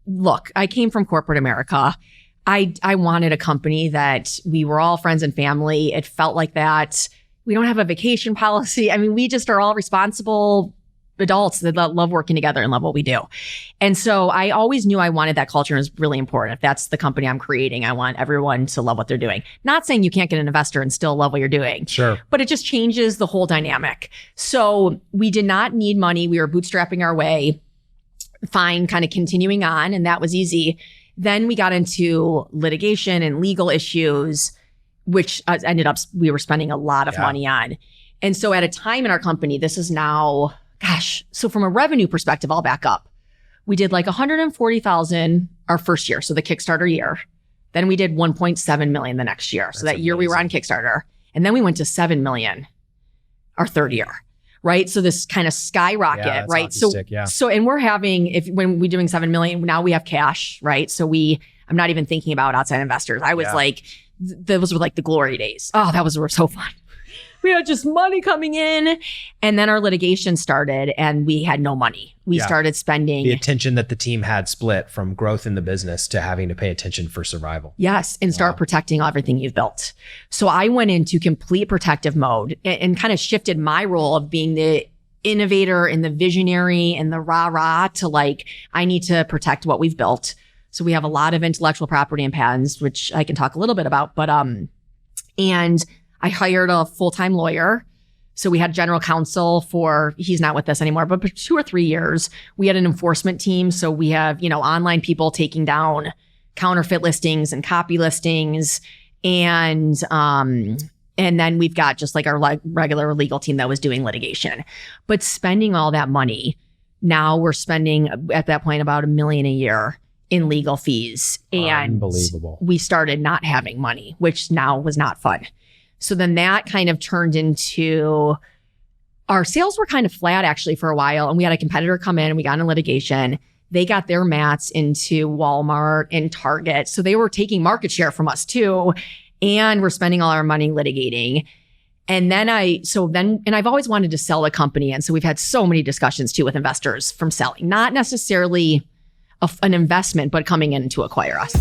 look, I came from corporate America. I wanted a company that we were all friends and family. It felt like that. We don't have a vacation policy. I mean, we just are all responsible adults that love working together and love what we do. And so I always knew I wanted that culture, and it was really important. If that's the company I'm creating, I want everyone to love what they're doing. Not saying you can't get an investor and still love what you're doing. Sure. But it just changes the whole dynamic. So we did not need money. We were bootstrapping our way, fine, kind of continuing on, and that was easy. Then we got into litigation and legal issues, which ended up, we were spending a lot of money on. And so at a time in our company, this is now, so from a revenue perspective, I'll back up. We did like 140,000 our first year, so the Kickstarter year. Then we did 1.7 million the next year. So that year we were on Kickstarter. And then we went to 7 million our third year, right? So this kind of skyrocket, right? So, and we're having, when we're doing 7 million, now we have cash, right? So I'm not even thinking about outside investors. I was like, those were like the glory days. Oh, were so fun. We had just money coming in. And then our litigation started and we had no money. We started spending. The attention that the team had split from growth in the business to having to pay attention for survival. Yes. And start protecting everything you've built. So I went into complete protective mode and kind of shifted my role of being the innovator and the visionary and the rah-rah to like, I need to protect what we've built. So we have a lot of intellectual property and patents, which I can talk a little bit about, but, and I hired a full-time lawyer. So we had general counsel he's not with us anymore, but for 2 or 3 years. We had an enforcement team. So we have, online people taking down counterfeit listings and copy listings. And then we've got just like our regular legal team that was doing litigation. But spending all that money, now we're spending at that point about $1 million a year in legal fees. And unbelievable. We started not having money, which now was not fun. So then that kind of turned into, our sales were kind of flat actually for a while. And we had a competitor come in and we got in litigation. They got their mats into Walmart and Target. So they were taking market share from us too. And we're spending all our money litigating. And then I've always wanted to sell a company. And so we've had so many discussions too with investors from selling, not necessarily an investment, but coming in to acquire us.